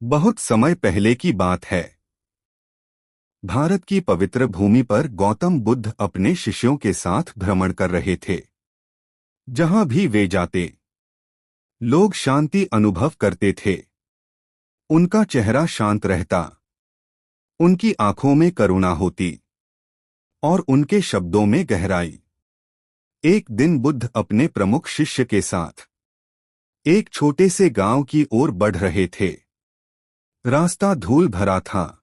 बहुत समय पहले की बात है। भारत की पवित्र भूमि पर गौतम बुद्ध अपने शिष्यों के साथ भ्रमण कर रहे थे। जहां भी वे जाते, लोग शांति अनुभव करते थे। उनका चेहरा शांत रहता, उनकी आंखों में करुणा होती और उनके शब्दों में गहराई। एक दिन बुद्ध अपने प्रमुख शिष्य के साथ एक छोटे से गांव की ओर बढ़ रहे थे। रास्ता धूल भरा था,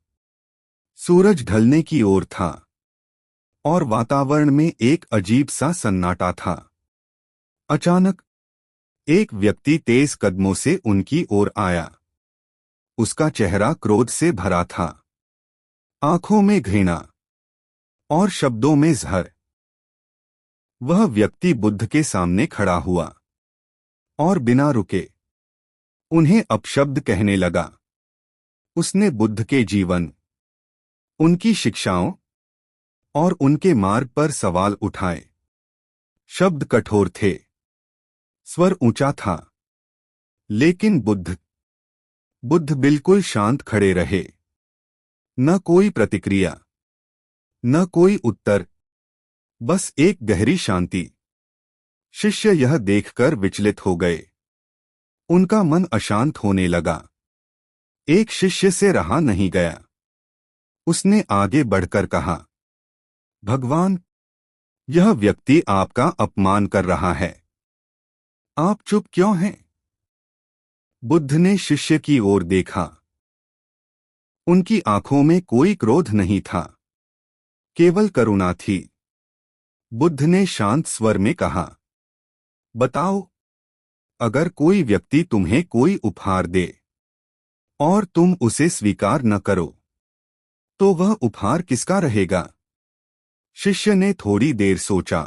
सूरज ढलने की ओर था और वातावरण में एक अजीब सा सन्नाटा था। अचानक एक व्यक्ति तेज कदमों से उनकी ओर आया। उसका चेहरा क्रोध से भरा था, आंखों में घृणा और शब्दों में जहर। वह व्यक्ति बुद्ध के सामने खड़ा हुआ और बिना रुके उन्हें अपशब्द कहने लगा। उसने बुद्ध के जीवन, उनकी शिक्षाओं और उनके मार्ग पर सवाल उठाए। शब्द कठोर थे, स्वर ऊंचा था, लेकिन बुद्ध बिल्कुल शांत खड़े रहे। न कोई प्रतिक्रिया, न कोई उत्तर, बस एक गहरी शांति। शिष्य यह देखकर विचलित हो गए। उनका मन अशांत होने लगा। एक शिष्य से रहा नहीं गया। उसने आगे बढ़कर कहा, भगवान, यह व्यक्ति आपका अपमान कर रहा है। आप चुप क्यों हैं? बुद्ध ने शिष्य की ओर देखा। उनकी आंखों में कोई क्रोध नहीं था, केवल करुणा थी। बुद्ध ने शांत स्वर में कहा, बताओ, अगर कोई व्यक्ति तुम्हें कोई उपहार दे और तुम उसे स्वीकार न करो, तो वह उपहार किसका रहेगा? शिष्य ने थोड़ी देर सोचा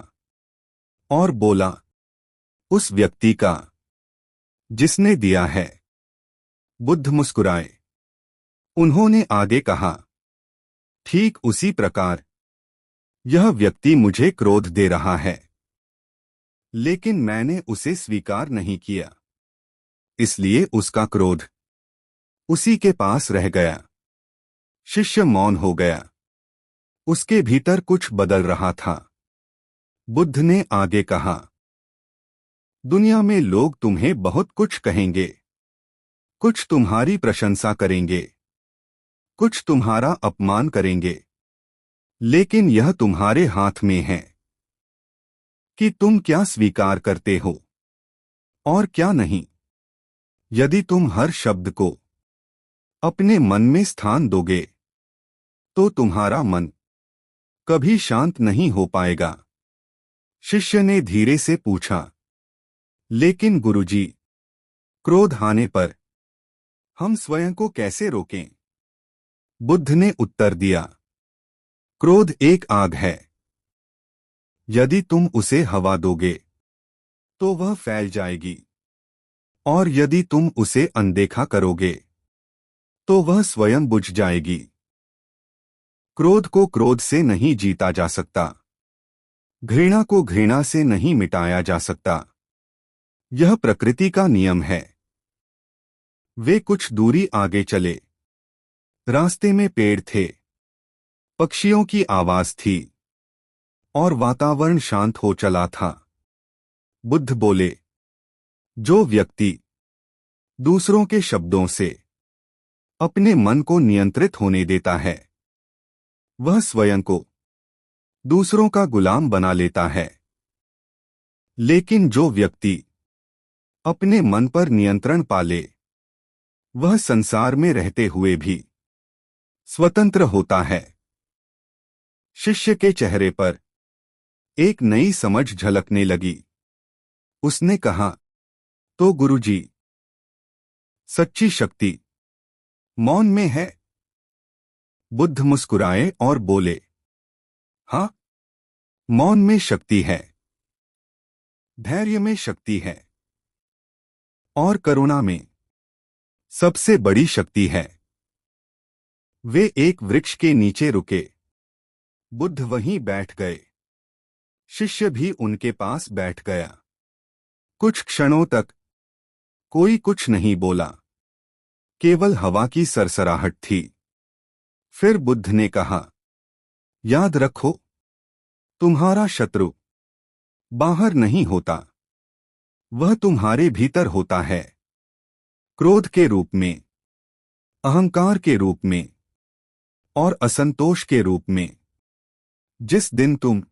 और बोला, उस व्यक्ति का जिसने दिया है। बुद्ध मुस्कुराए। उन्होंने आगे कहा, ठीक उसी प्रकार यह व्यक्ति मुझे क्रोध दे रहा है, लेकिन मैंने उसे स्वीकार नहीं किया, इसलिए उसका क्रोध उसी के पास रह गया। शिष्य मौन हो गया। उसके भीतर कुछ बदल रहा था। बुद्ध ने आगे कहा, दुनिया में लोग तुम्हें बहुत कुछ कहेंगे। कुछ तुम्हारी प्रशंसा करेंगे, कुछ तुम्हारा अपमान करेंगे, लेकिन यह तुम्हारे हाथ में है कि तुम क्या स्वीकार करते हो और क्या नहीं। यदि तुम हर शब्द को अपने मन में स्थान दोगे, तो तुम्हारा मन कभी शांत नहीं हो पाएगा। शिष्य ने धीरे से पूछा, लेकिन गुरुजी, क्रोध आने पर हम स्वयं को कैसे रोकें? बुद्ध ने उत्तर दिया, क्रोध एक आग है। यदि तुम उसे हवा दोगे, तो वह फैल जाएगी, और यदि तुम उसे अनदेखा करोगे, तो वह स्वयं बुझ जाएगी। क्रोध को क्रोध से नहीं जीता जा सकता, घृणा को घृणा से नहीं मिटाया जा सकता। यह प्रकृति का नियम है। वे कुछ दूरी आगे चले। रास्ते में पेड़ थे, पक्षियों की आवाज थी और वातावरण शांत हो चला था। बुद्ध बोले, जो व्यक्ति दूसरों के शब्दों से अपने मन को नियंत्रित होने देता है, वह स्वयं को दूसरों का गुलाम बना लेता है। लेकिन जो व्यक्ति अपने मन पर नियंत्रण पाले, वह संसार में रहते हुए भी स्वतंत्र होता है। शिष्य के चेहरे पर एक नई समझ झलकने लगी। उसने कहा, तो गुरुजी, सच्ची शक्ति मौन में है? बुद्ध मुस्कुराए और बोले, हाँ, मौन में शक्ति है, धैर्य में शक्ति है, और करुणा में सबसे बड़ी शक्ति है। वे एक वृक्ष के नीचे रुके। बुद्ध वहीं बैठ गए। शिष्य भी उनके पास बैठ गया। कुछ क्षणों तक कोई कुछ नहीं बोला। केवल हवा की सरसराहट थी। फिर बुद्ध ने कहा, याद रखो, तुम्हारा शत्रु बाहर नहीं होता, वह तुम्हारे भीतर होता है। क्रोध के रूप में, अहंकार के रूप में और असंतोष के रूप में। जिस दिन तुम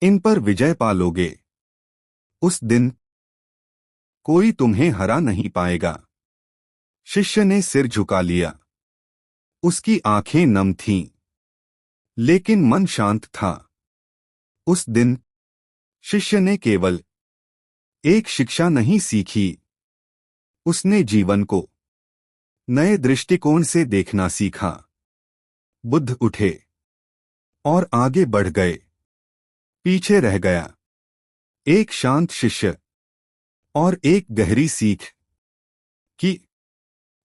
इन पर विजय पालोगे, उस दिन कोई तुम्हें हरा नहीं पाएगा। शिष्य ने सिर झुका लिया। उसकी आंखें नम थीं, लेकिन मन शांत था। उस दिन शिष्य ने केवल एक शिक्षा नहीं सीखी, उसने जीवन को नए दृष्टिकोण से देखना सीखा। बुद्ध उठे और आगे बढ़ गए। पीछे रह गया एक शांत शिष्य और एक गहरी सीख कि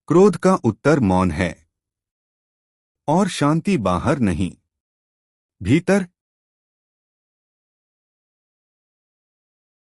क्रोध का उत्तर मौन है और शांति बाहर नहीं, भीतर